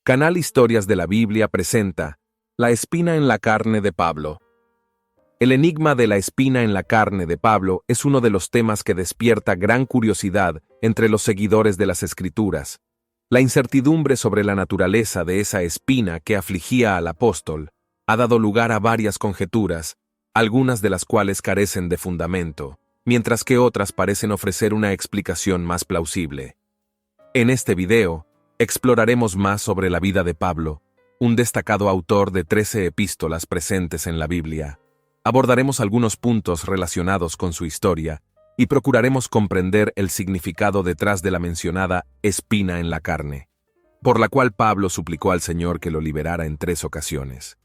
Canal Historias de la Biblia presenta La espina en la carne de Pablo. El enigma de la espina en la carne de Pablo es uno de los temas que despierta gran curiosidad entre los seguidores de las Escrituras. La incertidumbre sobre la naturaleza de esa espina que afligía al apóstol ha dado lugar a varias conjeturas, algunas de las cuales carecen de fundamento, mientras que otras parecen ofrecer una explicación más plausible. En este video, exploraremos más sobre la vida de Pablo, un destacado autor de 13 epístolas presentes en la Biblia. Abordaremos algunos puntos relacionados con su historia y procuraremos comprender el significado detrás de la mencionada espina en la carne, por la cual Pablo suplicó al Señor que lo liberara en 3 ocasiones.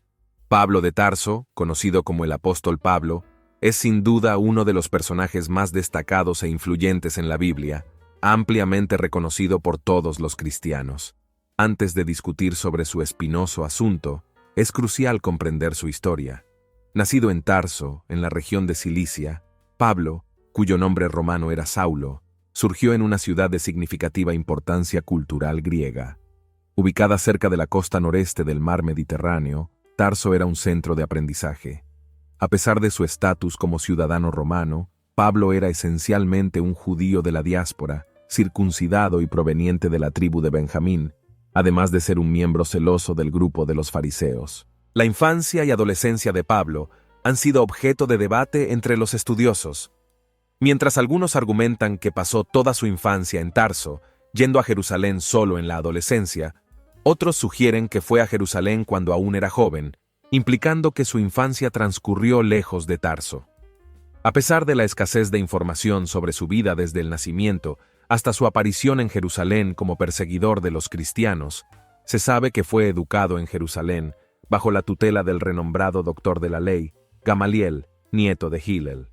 Pablo de Tarso, conocido como el apóstol Pablo, es sin duda uno de los personajes más destacados e influyentes en la Biblia, ampliamente reconocido por todos los cristianos. Antes de discutir sobre su espinoso asunto, es crucial comprender su historia. Nacido en Tarso, en la región de Cilicia, Pablo, cuyo nombre romano era Saulo, surgió en una ciudad de significativa importancia cultural griega. Ubicada cerca de la costa noreste del mar Mediterráneo, Tarso era un centro de aprendizaje. A pesar de su estatus como ciudadano romano, Pablo era esencialmente un judío de la diáspora, circuncidado y proveniente de la tribu de Benjamín, además de ser un miembro celoso del grupo de los fariseos. La infancia y adolescencia de Pablo han sido objeto de debate entre los estudiosos. Mientras algunos argumentan que pasó toda su infancia en Tarso, yendo a Jerusalén solo en la adolescencia, otros sugieren que fue a Jerusalén cuando aún era joven, implicando que su infancia transcurrió lejos de Tarso. A pesar de la escasez de información sobre su vida desde el nacimiento hasta su aparición en Jerusalén como perseguidor de los cristianos, se sabe que fue educado en Jerusalén bajo la tutela del renombrado doctor de la ley, Gamaliel, nieto de Hillel.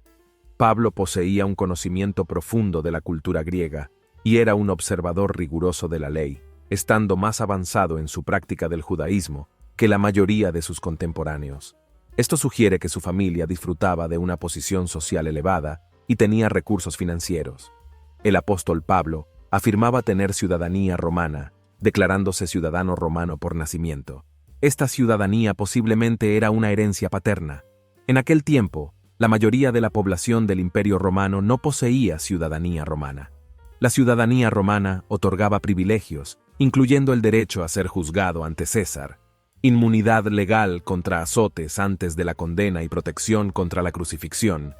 Pablo poseía un conocimiento profundo de la cultura griega y era un observador riguroso de la ley, estando más avanzado en su práctica del judaísmo que la mayoría de sus contemporáneos. Esto sugiere que su familia disfrutaba de una posición social elevada y tenía recursos financieros. El apóstol Pablo afirmaba tener ciudadanía romana, declarándose ciudadano romano por nacimiento. Esta ciudadanía posiblemente era una herencia paterna. En aquel tiempo, la mayoría de la población del Imperio Romano no poseía ciudadanía romana. La ciudadanía romana otorgaba privilegios, incluyendo el derecho a ser juzgado ante César, inmunidad legal contra azotes antes de la condena y protección contra la crucifixión,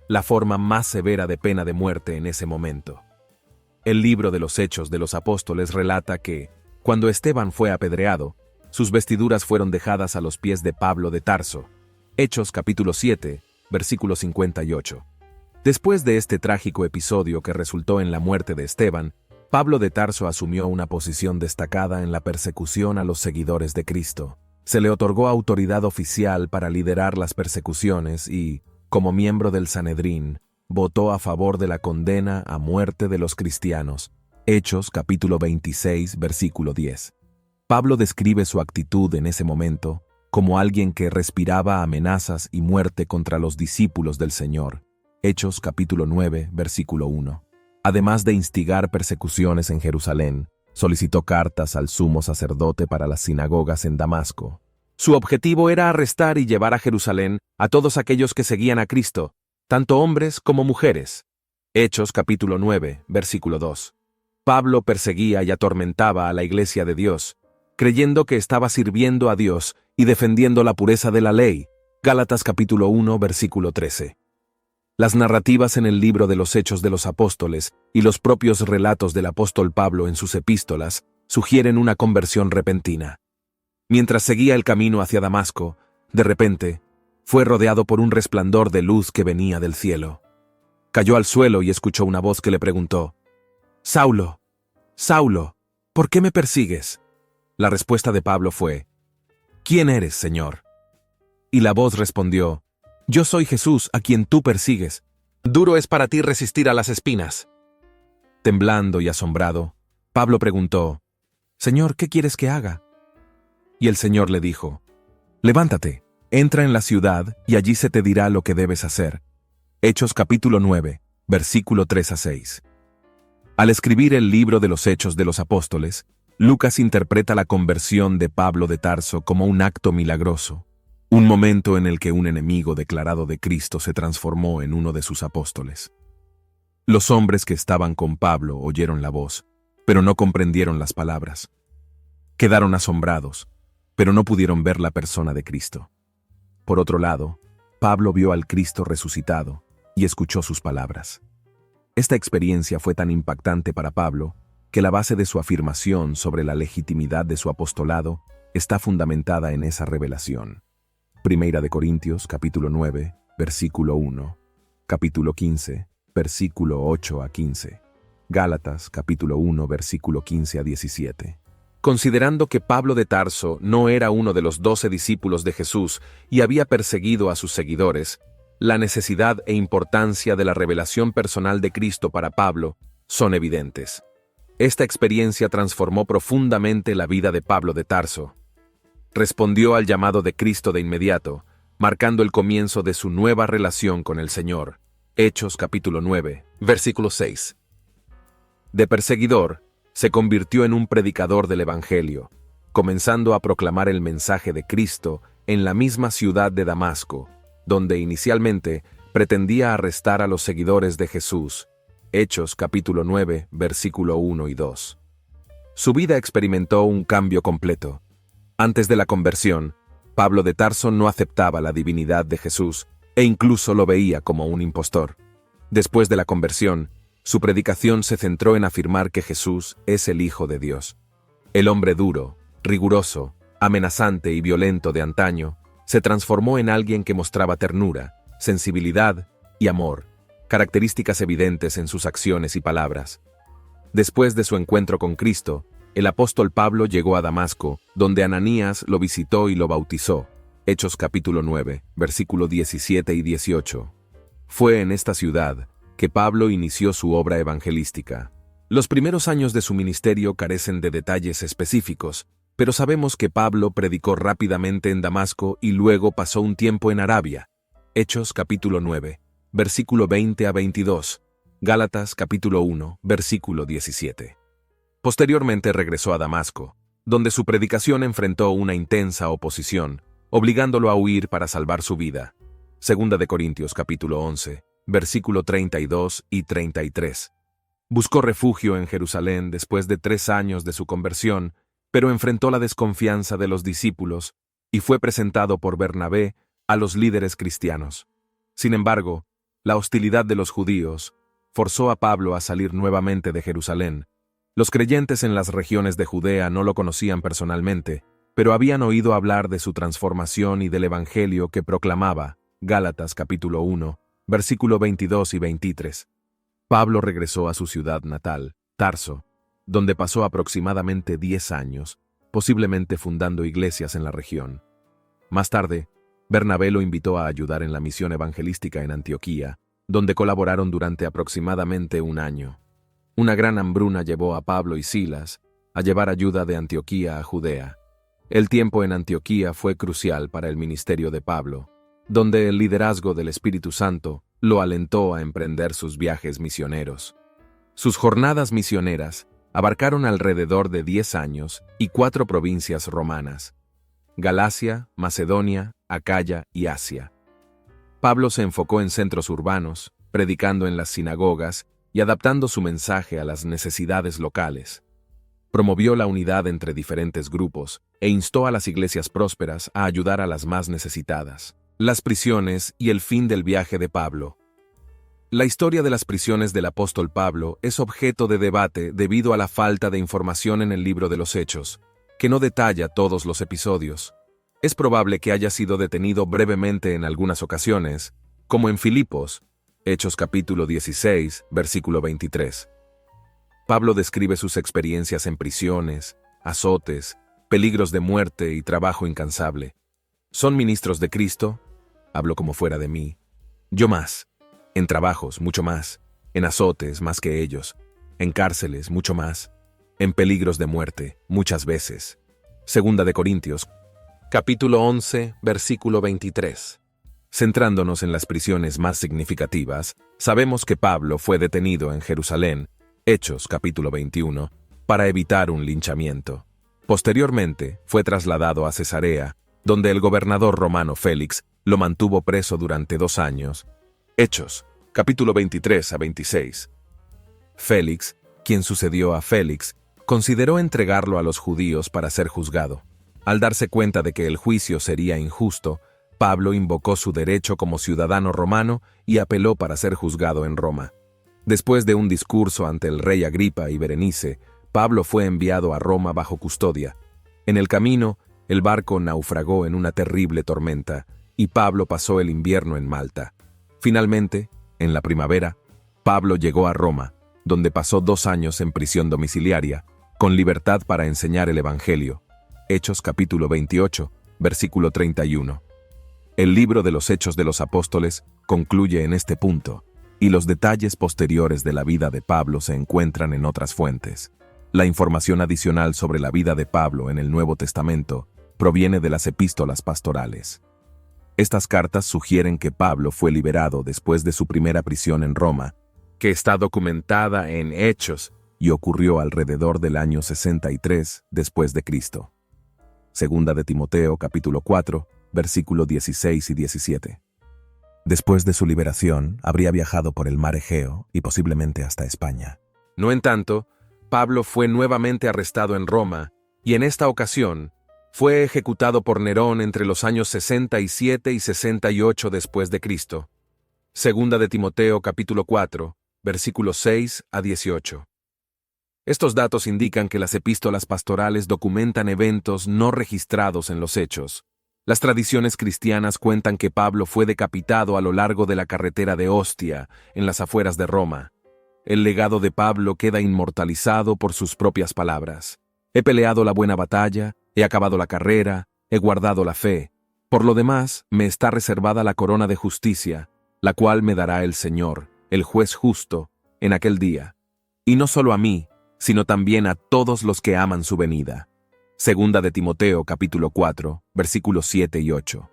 la forma más severa de pena de muerte en ese momento. El libro de los Hechos de los Apóstoles relata que, cuando Esteban fue apedreado, sus vestiduras fueron dejadas a los pies de Pablo de Tarso. Hechos capítulo 7, versículo 58. Después de este trágico episodio que resultó en la muerte de Esteban, Pablo de Tarso asumió una posición destacada en la persecución a los seguidores de Cristo. Se le otorgó autoridad oficial para liderar las persecuciones y, como miembro del Sanedrín, votó a favor de la condena a muerte de los cristianos. Hechos capítulo 26, versículo 10. Pablo describe su actitud en ese momento como alguien que respiraba amenazas y muerte contra los discípulos del Señor. Hechos capítulo 9, versículo 1. Además de instigar persecuciones en Jerusalén, solicitó cartas al sumo sacerdote para las sinagogas en Damasco. Su objetivo era arrestar y llevar a Jerusalén a todos aquellos que seguían a Cristo, tanto hombres como mujeres. Hechos capítulo 9, versículo 2. Pablo perseguía y atormentaba a la iglesia de Dios, creyendo que estaba sirviendo a Dios y defendiendo la pureza de la ley. Gálatas capítulo 1, versículo 13. Las narrativas en el libro de los Hechos de los Apóstoles y los propios relatos del apóstol Pablo en sus epístolas sugieren una conversión repentina. Mientras seguía el camino hacia Damasco, de repente, fue rodeado por un resplandor de luz que venía del cielo. Cayó al suelo y escuchó una voz que le preguntó: «Saulo, Saulo, ¿por qué me persigues?». La respuesta de Pablo fue: «¿Quién eres, Señor?». Y la voz respondió: «Yo soy Jesús, a quien tú persigues. Duro es para ti resistir a las espinas». Temblando y asombrado, Pablo preguntó: «Señor, ¿qué quieres que haga?». Y el Señor le dijo: «Levántate, entra en la ciudad y allí se te dirá lo que debes hacer». Hechos capítulo 9, versículo 3 a 6. Al escribir el libro de los Hechos de los Apóstoles, Lucas interpreta la conversión de Pablo de Tarso como un acto milagroso, un momento en el que un enemigo declarado de Cristo se transformó en uno de sus apóstoles. Los hombres que estaban con Pablo oyeron la voz, pero no comprendieron las palabras. Quedaron asombrados, pero no pudieron ver la persona de Cristo. Por otro lado, Pablo vio al Cristo resucitado y escuchó sus palabras. Esta experiencia fue tan impactante para Pablo que la base de su afirmación sobre la legitimidad de su apostolado está fundamentada en esa revelación. Primera de Corintios, capítulo 9, versículo 1, capítulo 15, versículo 8 a 15, Gálatas, capítulo 1, versículo 15 a 17. Considerando que Pablo de Tarso no era uno de los 12 discípulos de Jesús y había perseguido a sus seguidores, la necesidad e importancia de la revelación personal de Cristo para Pablo son evidentes. Esta experiencia transformó profundamente la vida de Pablo de Tarso. Respondió al llamado de Cristo de inmediato, marcando el comienzo de su nueva relación con el Señor. Hechos capítulo 9, versículo 6. De perseguidor, se convirtió en un predicador del Evangelio, comenzando a proclamar el mensaje de Cristo en la misma ciudad de Damasco, donde inicialmente pretendía arrestar a los seguidores de Jesús. Hechos capítulo 9, versículo 1 y 2. Su vida experimentó un cambio completo. Antes de la conversión, Pablo de Tarso no aceptaba la divinidad de Jesús e incluso lo veía como un impostor. Después de la conversión, su predicación se centró en afirmar que Jesús es el Hijo de Dios. El hombre duro, riguroso, amenazante y violento de antaño se transformó en alguien que mostraba ternura, sensibilidad y amor, características evidentes en sus acciones y palabras. Después de su encuentro con Cristo, el apóstol Pablo llegó a Damasco, donde Ananías lo visitó y lo bautizó. Hechos capítulo 9, versículo 17 y 18. Fue en esta ciudad que Pablo inició su obra evangelística. Los primeros años de su ministerio carecen de detalles específicos, pero sabemos que Pablo predicó rápidamente en Damasco y luego pasó un tiempo en Arabia. Hechos capítulo 9, versículo 20 a 22. Gálatas capítulo 1, versículo 17. Posteriormente regresó a Damasco, donde su predicación enfrentó una intensa oposición, obligándolo a huir para salvar su vida. Segunda de Corintios capítulo 11, versículo 32 y 33. Buscó refugio en Jerusalén después de 3 años de su conversión, pero enfrentó la desconfianza de los discípulos y fue presentado por Bernabé a los líderes cristianos. Sin embargo, la hostilidad de los judíos forzó a Pablo a salir nuevamente de Jerusalén. Los creyentes en las regiones de Judea no lo conocían personalmente, pero habían oído hablar de su transformación y del evangelio que proclamaba. Gálatas capítulo 1, versículo 22 y 23. Pablo regresó a su ciudad natal, Tarso, donde pasó aproximadamente 10 años, posiblemente fundando iglesias en la región. Más tarde, Bernabé lo invitó a ayudar en la misión evangelística en Antioquía, donde colaboraron durante aproximadamente 1 año. Una gran hambruna llevó a Pablo y Silas a llevar ayuda de Antioquía a Judea. El tiempo en Antioquía fue crucial para el ministerio de Pablo, donde el liderazgo del Espíritu Santo lo alentó a emprender sus viajes misioneros. Sus jornadas misioneras abarcaron alrededor de 10 años y 4 provincias romanas: Galacia, Macedonia, Acaya y Asia. Pablo se enfocó en centros urbanos, predicando en las sinagogas y adaptando su mensaje a las necesidades locales. Promovió la unidad entre diferentes grupos e instó a las iglesias prósperas a ayudar a las más necesitadas. Las prisiones y el fin del viaje de Pablo. La historia de las prisiones del apóstol Pablo es objeto de debate debido a la falta de información en el libro de los Hechos, que no detalla todos los episodios. Es probable que haya sido detenido brevemente en algunas ocasiones, como en Filipos, Hechos capítulo 16, versículo 23. Pablo describe sus experiencias en prisiones, azotes, peligros de muerte y trabajo incansable. ¿Son ministros de Cristo? Hablo como fuera de mí. Yo más. En trabajos, mucho más. En azotes, más que ellos. En cárceles, mucho más. En peligros de muerte, muchas veces. Segunda de Corintios, capítulo 11, versículo 23. Centrándonos en las prisiones más significativas, sabemos que Pablo fue detenido en Jerusalén, Hechos capítulo 21, para evitar un linchamiento. Posteriormente, fue trasladado a Cesarea, donde el gobernador romano Félix lo mantuvo preso durante 2 años. Hechos, capítulo 23 a 26. Félix, quien sucedió a Félix, consideró entregarlo a los judíos para ser juzgado. Al darse cuenta de que el juicio sería injusto, Pablo invocó su derecho como ciudadano romano y apeló para ser juzgado en Roma. Después de un discurso ante el rey Agripa y Berenice, Pablo fue enviado a Roma bajo custodia. En el camino, el barco naufragó en una terrible tormenta, y Pablo pasó el invierno en Malta. Finalmente, en la primavera, Pablo llegó a Roma, donde pasó 2 años en prisión domiciliaria, con libertad para enseñar el Evangelio. Hechos capítulo 28, versículo 31. El libro de los Hechos de los Apóstoles concluye en este punto, y los detalles posteriores de la vida de Pablo se encuentran en otras fuentes. La información adicional sobre la vida de Pablo en el Nuevo Testamento proviene de las epístolas pastorales. Estas cartas sugieren que Pablo fue liberado después de su primera prisión en Roma, que está documentada en Hechos y ocurrió alrededor del año 63 después de Cristo. Segunda de Timoteo, capítulo 4, versículos 16 y 17. Después de su liberación, habría viajado por el mar Egeo y posiblemente hasta España. No en tanto, Pablo fue nuevamente arrestado en Roma, y en esta ocasión fue ejecutado por Nerón entre los años 67 y 68 después de Cristo. Segunda de Timoteo capítulo 4, versículos 6 a 18. Estos datos indican que las epístolas pastorales documentan eventos no registrados en los Hechos. Las tradiciones cristianas cuentan que Pablo fue decapitado a lo largo de la carretera de Ostia, en las afueras de Roma. El legado de Pablo queda inmortalizado por sus propias palabras. He peleado la buena batalla, he acabado la carrera, he guardado la fe. Por lo demás, me está reservada la corona de justicia, la cual me dará el Señor, el juez justo, en aquel día. Y no solo a mí, sino también a todos los que aman su venida. Segunda de Timoteo capítulo 4, versículos 7 y 8.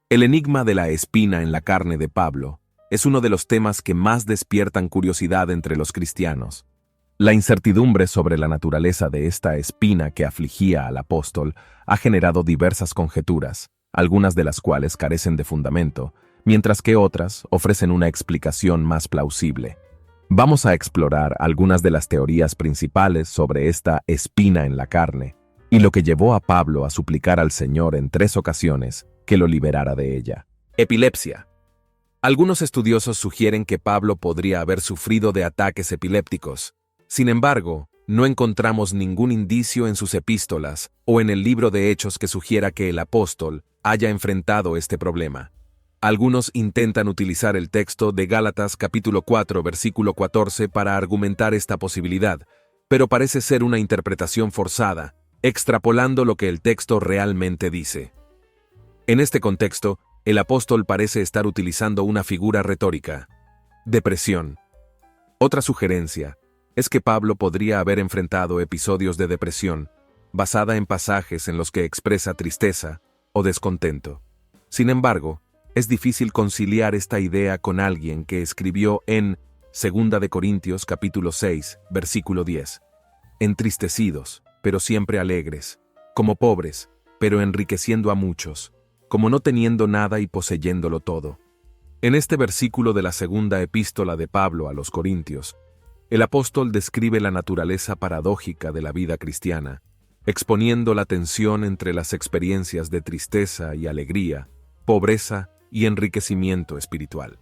El enigma de la espina en la carne de Pablo es uno de los temas que más despiertan curiosidad entre los cristianos. La incertidumbre sobre la naturaleza de esta espina que afligía al apóstol ha generado diversas conjeturas, algunas de las cuales carecen de fundamento, mientras que otras ofrecen una explicación más plausible. Vamos a explorar algunas de las teorías principales sobre esta espina en la carne y lo que llevó a Pablo a suplicar al Señor en 3 ocasiones que lo liberara de ella. Epilepsia. Algunos estudiosos sugieren que Pablo podría haber sufrido de ataques epilépticos. Sin embargo, no encontramos ningún indicio en sus epístolas o en el libro de Hechos que sugiera que el apóstol haya enfrentado este problema. Algunos intentan utilizar el texto de Gálatas capítulo 4, versículo 14 para argumentar esta posibilidad, pero parece ser una interpretación forzada, extrapolando lo que el texto realmente dice. En este contexto, el apóstol parece estar utilizando una figura retórica. Depresión. Otra sugerencia es que Pablo podría haber enfrentado episodios de depresión, basada en pasajes en los que expresa tristeza o descontento. Sin embargo, es difícil conciliar esta idea con alguien que escribió en 2 de Corintios capítulo 6, versículo 10. Entristecidos, pero siempre alegres, como pobres, pero enriqueciendo a muchos, como no teniendo nada y poseyéndolo todo. En este versículo de la segunda epístola de Pablo a los Corintios, el apóstol describe la naturaleza paradójica de la vida cristiana, exponiendo la tensión entre las experiencias de tristeza y alegría, pobreza y enriquecimiento espiritual.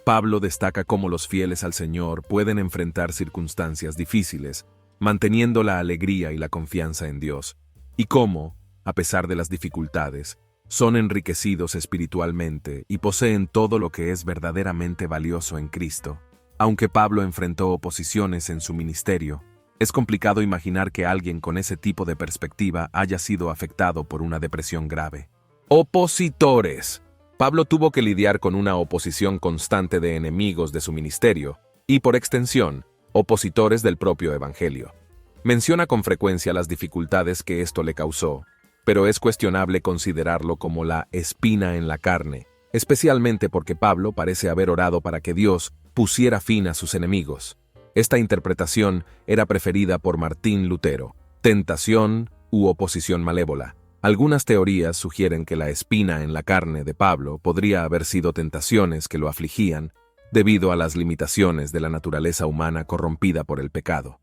Pablo destaca cómo los fieles al Señor pueden enfrentar circunstancias difíciles, manteniendo la alegría y la confianza en Dios, y cómo, a pesar de las dificultades, son enriquecidos espiritualmente y poseen todo lo que es verdaderamente valioso en Cristo. Aunque Pablo enfrentó oposiciones en su ministerio, es complicado imaginar que alguien con ese tipo de perspectiva haya sido afectado por una depresión grave. Opositores. Pablo tuvo que lidiar con una oposición constante de enemigos de su ministerio y, por extensión, opositores del propio Evangelio. Menciona con frecuencia las dificultades que esto le causó, pero es cuestionable considerarlo como la espina en la carne, especialmente porque Pablo parece haber orado para que Dios pusiera fin a sus enemigos. Esta interpretación era preferida por Martín Lutero. Tentación u oposición malévola. Algunas teorías sugieren que la espina en la carne de Pablo podría haber sido tentaciones que lo afligían debido a las limitaciones de la naturaleza humana corrompida por el pecado.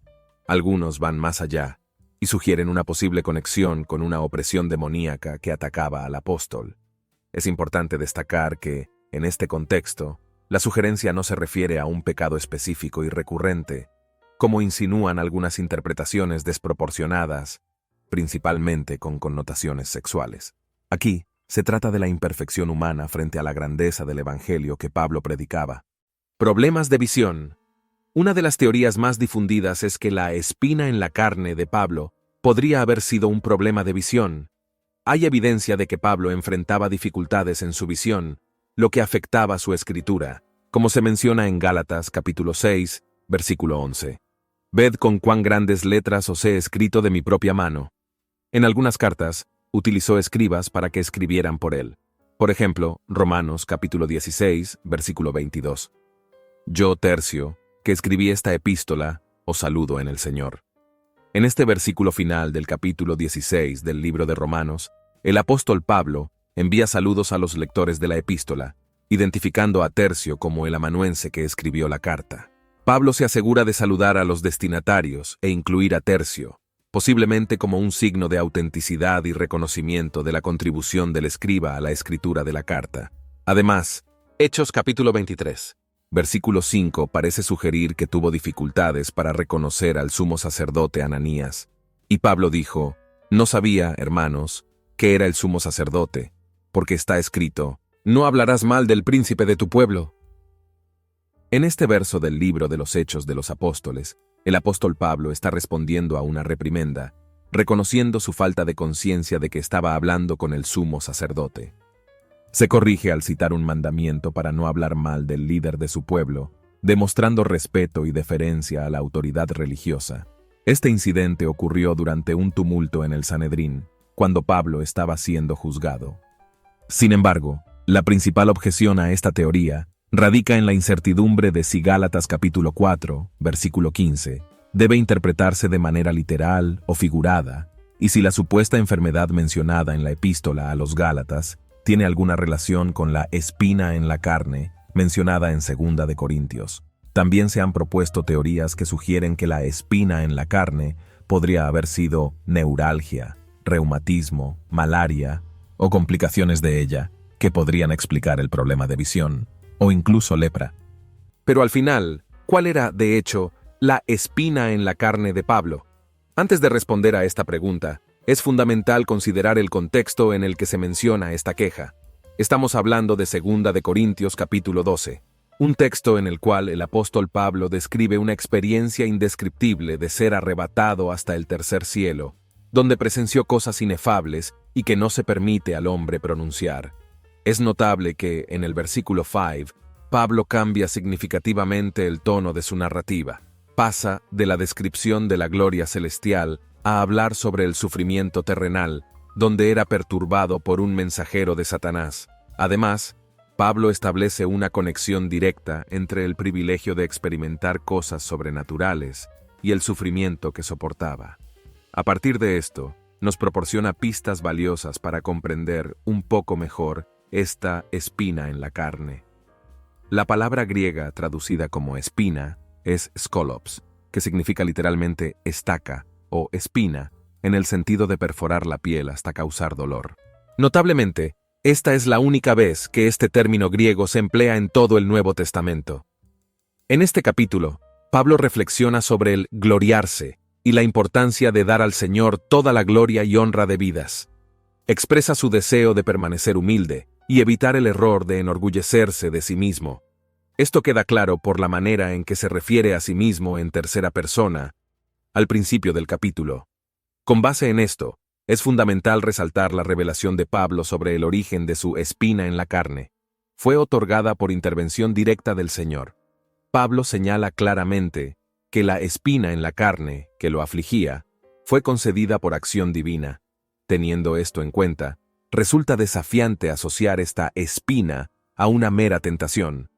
Algunos van más allá y sugieren una posible conexión con una opresión demoníaca que atacaba al apóstol. Es importante destacar que, en este contexto, la sugerencia no se refiere a un pecado específico y recurrente, como insinúan algunas interpretaciones desproporcionadas, principalmente con connotaciones sexuales. Aquí, se trata de la imperfección humana frente a la grandeza del evangelio que Pablo predicaba. Problemas de visión. Una de las teorías más difundidas es que la espina en la carne de Pablo podría haber sido un problema de visión. Hay evidencia de que Pablo enfrentaba dificultades en su visión, lo que afectaba su escritura, como se menciona en Gálatas capítulo 6, versículo 11. Ved con cuán grandes letras os he escrito de mi propia mano. En algunas cartas, utilizó escribas para que escribieran por él. Por ejemplo, Romanos capítulo 16, versículo 22. Yo, Tercio, que escribí esta epístola, os saludo en el Señor. En este versículo final del capítulo 16 del libro de Romanos, el apóstol Pablo envía saludos a los lectores de la epístola, identificando a Tercio como el amanuense que escribió la carta. Pablo se asegura de saludar a los destinatarios e incluir a Tercio, posiblemente como un signo de autenticidad y reconocimiento de la contribución del escriba a la escritura de la carta. Además, Hechos capítulo 23, versículo 5 parece sugerir que tuvo dificultades para reconocer al sumo sacerdote Ananías, y Pablo dijo, no sabía, hermanos, que era el sumo sacerdote, porque está escrito, no hablarás mal del príncipe de tu pueblo. En este verso del libro de los Hechos de los Apóstoles, el apóstol Pablo está respondiendo a una reprimenda, reconociendo su falta de conciencia de que estaba hablando con el sumo sacerdote. Se corrige al citar un mandamiento para no hablar mal del líder de su pueblo, demostrando respeto y deferencia a la autoridad religiosa. Este incidente ocurrió durante un tumulto en el Sanedrín, cuando Pablo estaba siendo juzgado. Sin embargo, la principal objeción a esta teoría radica en la incertidumbre de si Gálatas capítulo 4, versículo 15, debe interpretarse de manera literal o figurada, y si la supuesta enfermedad mencionada en la epístola a los Gálatas tiene alguna relación con la espina en la carne mencionada en 2 de Corintios. También se han propuesto teorías que sugieren que la espina en la carne podría haber sido neuralgia, reumatismo, malaria o complicaciones de ella, que podrían explicar el problema de visión, o incluso lepra. Pero al final, ¿cuál era, de hecho, la espina en la carne de Pablo? Antes de responder a esta pregunta, es fundamental considerar el contexto en el que se menciona esta queja. Estamos hablando de 2 de Corintios capítulo 12, un texto en el cual el apóstol Pablo describe una experiencia indescriptible de ser arrebatado hasta el tercer cielo, donde presenció cosas inefables y que no se permite al hombre pronunciar. Es notable que, en el versículo 5, Pablo cambia significativamente el tono de su narrativa. Pasa de la descripción de la gloria celestial a hablar sobre el sufrimiento terrenal, donde era perturbado por un mensajero de Satanás. Además, Pablo establece una conexión directa entre el privilegio de experimentar cosas sobrenaturales y el sufrimiento que soportaba. A partir de esto, nos proporciona pistas valiosas para comprender un poco mejor esta espina en la carne. La palabra griega traducida como espina es skolops, que significa literalmente estaca o espina, en el sentido de perforar la piel hasta causar dolor. Notablemente, esta es la única vez que este término griego se emplea en todo el Nuevo Testamento. En este capítulo, Pablo reflexiona sobre el gloriarse y la importancia de dar al Señor toda la gloria y honra debidas. Expresa su deseo de permanecer humilde y evitar el error de enorgullecerse de sí mismo. Esto queda claro por la manera en que se refiere a sí mismo en tercera persona, al principio del capítulo. Con base en esto, es fundamental resaltar la revelación de Pablo sobre el origen de su espina en la carne. Fue otorgada por intervención directa del Señor. Pablo señala claramente que la espina en la carne, que lo afligía, fue concedida por acción divina. Teniendo esto en cuenta, resulta desafiante asociar esta espina a una mera tentación.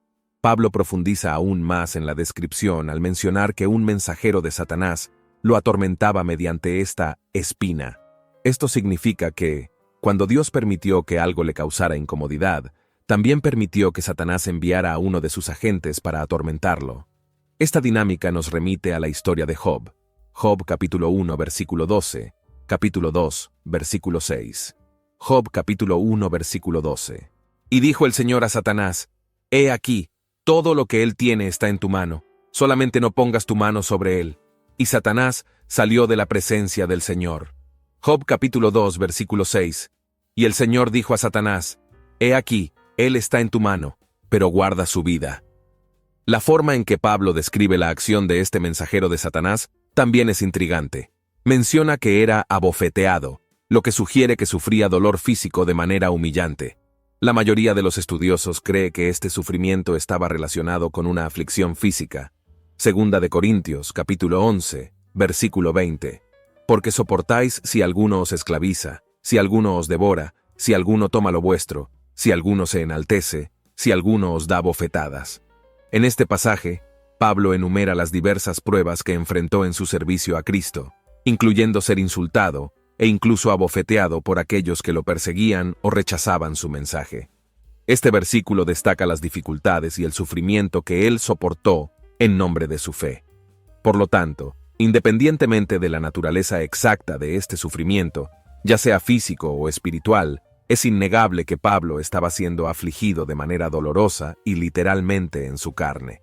Pablo profundiza aún más en la descripción al mencionar que un mensajero de Satanás lo atormentaba mediante esta espina. Esto significa que, cuando Dios permitió que algo le causara incomodidad, también permitió que Satanás enviara a uno de sus agentes para atormentarlo. Esta dinámica nos remite a la historia de Job. Job capítulo 1 versículo 12, capítulo 2 versículo 6. Job capítulo 1 versículo 12. Y dijo el Señor a Satanás: He aquí, todo lo que él tiene está en tu mano, solamente no pongas tu mano sobre él. Y Satanás salió de la presencia del Señor. Job capítulo 2 versículo 6. Y el Señor dijo a Satanás: He aquí, él está en tu mano, pero guarda su vida. La forma en que Pablo describe la acción de este mensajero de Satanás también es intrigante. Menciona que era abofeteado, lo que sugiere que sufría dolor físico de manera humillante. La mayoría de los estudiosos cree que este sufrimiento estaba relacionado con una aflicción física. Segunda de Corintios, capítulo 11, versículo 20. Porque soportáis si alguno os esclaviza, si alguno os devora, si alguno toma lo vuestro, si alguno se enaltece, si alguno os da bofetadas. En este pasaje, Pablo enumera las diversas pruebas que enfrentó en su servicio a Cristo, incluyendo ser insultado e incluso abofeteado por aquellos que lo perseguían o rechazaban su mensaje. Este versículo destaca las dificultades y el sufrimiento que él soportó en nombre de su fe. Por lo tanto, independientemente de la naturaleza exacta de este sufrimiento, ya sea físico o espiritual, es innegable que Pablo estaba siendo afligido de manera dolorosa y literalmente en su carne.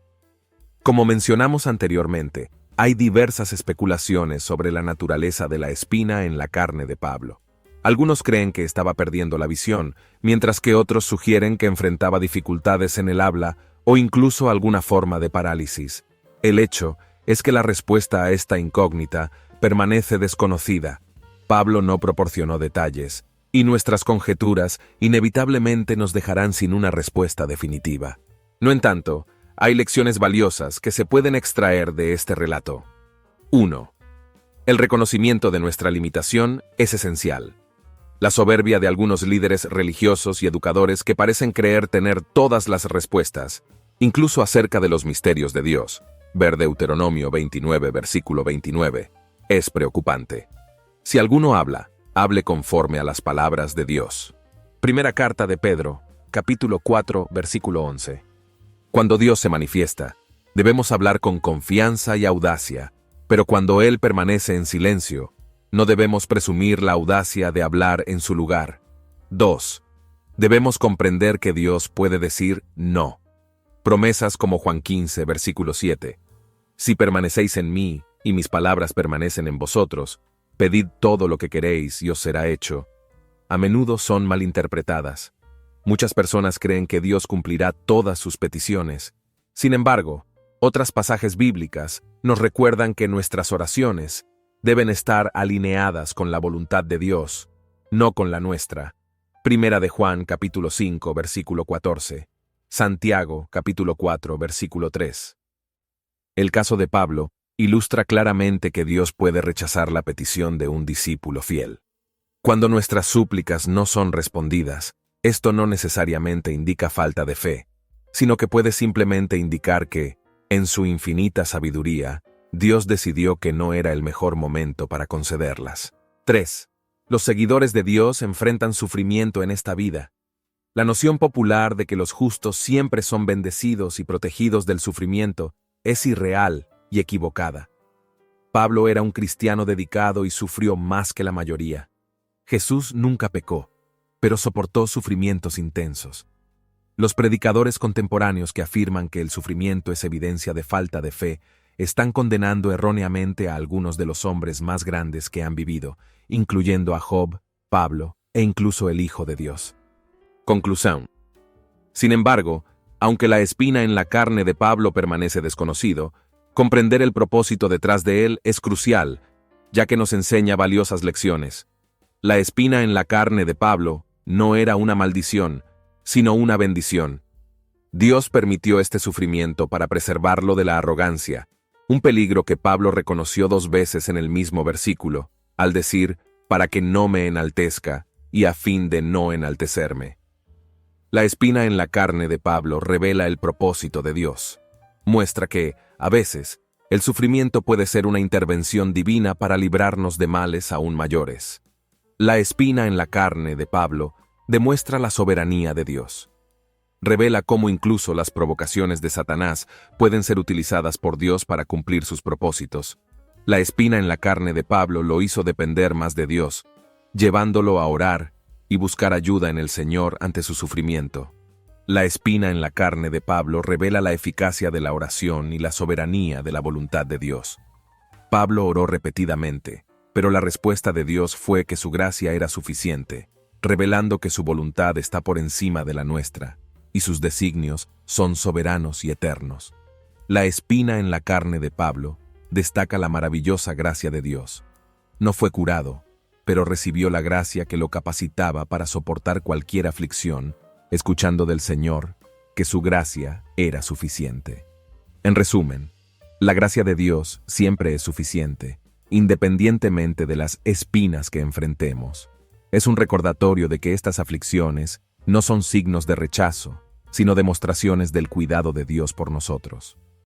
Como mencionamos anteriormente, hay diversas especulaciones sobre la naturaleza de la espina en la carne de Pablo. Algunos creen que estaba perdiendo la visión, mientras que otros sugieren que enfrentaba dificultades en el habla o incluso alguna forma de parálisis. El hecho es que la respuesta a esta incógnita permanece desconocida. Pablo no proporcionó detalles, y nuestras conjeturas inevitablemente nos dejarán sin una respuesta definitiva. No en tanto, hay lecciones valiosas que se pueden extraer de este relato. 1. El reconocimiento de nuestra limitación es esencial. La soberbia de algunos líderes religiosos y educadores que parecen creer tener todas las respuestas, incluso acerca de los misterios de Dios, ver Deuteronomio 29, versículo 29, es preocupante. Si alguno habla, hable conforme a las palabras de Dios. Primera carta de Pedro, capítulo 4, versículo 11. Cuando Dios se manifiesta, debemos hablar con confianza y audacia, pero cuando Él permanece en silencio, no debemos presumir la audacia de hablar en su lugar. 2. Debemos comprender que Dios puede decir no. Promesas como Juan 15, versículo 7. Si permanecéis en mí, y mis palabras permanecen en vosotros, pedid todo lo que queréis y os será hecho. A menudo son malinterpretadas. Muchas personas creen que Dios cumplirá todas sus peticiones. Sin embargo, otras pasajes bíblicas nos recuerdan que nuestras oraciones deben estar alineadas con la voluntad de Dios, no con la nuestra. Primera de Juan, capítulo 5, versículo 14. Santiago, capítulo 4, versículo 3. El caso de Pablo ilustra claramente que Dios puede rechazar la petición de un discípulo fiel. Cuando nuestras súplicas no son respondidas, esto no necesariamente indica falta de fe, sino que puede simplemente indicar que, en su infinita sabiduría, Dios decidió que no era el mejor momento para concederlas. 3. Los seguidores de Dios enfrentan sufrimiento en esta vida. La noción popular de que los justos siempre son bendecidos y protegidos del sufrimiento es irreal y equivocada. Pablo era un cristiano dedicado y sufrió más que la mayoría. Jesús nunca pecó, pero soportó sufrimientos intensos. Los predicadores contemporáneos que afirman que el sufrimiento es evidencia de falta de fe están condenando erróneamente a algunos de los hombres más grandes que han vivido, incluyendo a Job, Pablo e incluso el Hijo de Dios. Conclusión. Sin embargo, aunque la espina en la carne de Pablo permanece desconocido, comprender el propósito detrás de él es crucial, ya que nos enseña valiosas lecciones. La espina en la carne de Pablo no era una maldición, sino una bendición. Dios permitió este sufrimiento para preservarlo de la arrogancia, un peligro que Pablo reconoció 2 veces en el mismo versículo, al decir, para que no me enaltezca, y a fin de no enaltecerme. La espina en la carne de Pablo revela el propósito de Dios. Muestra que, a veces, el sufrimiento puede ser una intervención divina para librarnos de males aún mayores. La espina en la carne de Pablo demuestra la soberanía de Dios. Revela cómo incluso las provocaciones de Satanás pueden ser utilizadas por Dios para cumplir sus propósitos. La espina en la carne de Pablo lo hizo depender más de Dios, llevándolo a orar y buscar ayuda en el Señor ante su sufrimiento. La espina en la carne de Pablo revela la eficacia de la oración y la soberanía de la voluntad de Dios. Pablo oró repetidamente, pero la respuesta de Dios fue que su gracia era suficiente, revelando que su voluntad está por encima de la nuestra, y sus designios son soberanos y eternos. La espina en la carne de Pablo destaca la maravillosa gracia de Dios. No fue curado, pero recibió la gracia que lo capacitaba para soportar cualquier aflicción, escuchando del Señor que su gracia era suficiente. En resumen, la gracia de Dios siempre es suficiente, independientemente de las espinas que enfrentemos. Es un recordatorio de que estas aflicciones no son signos de rechazo, sino demostraciones del cuidado de Dios por nosotros.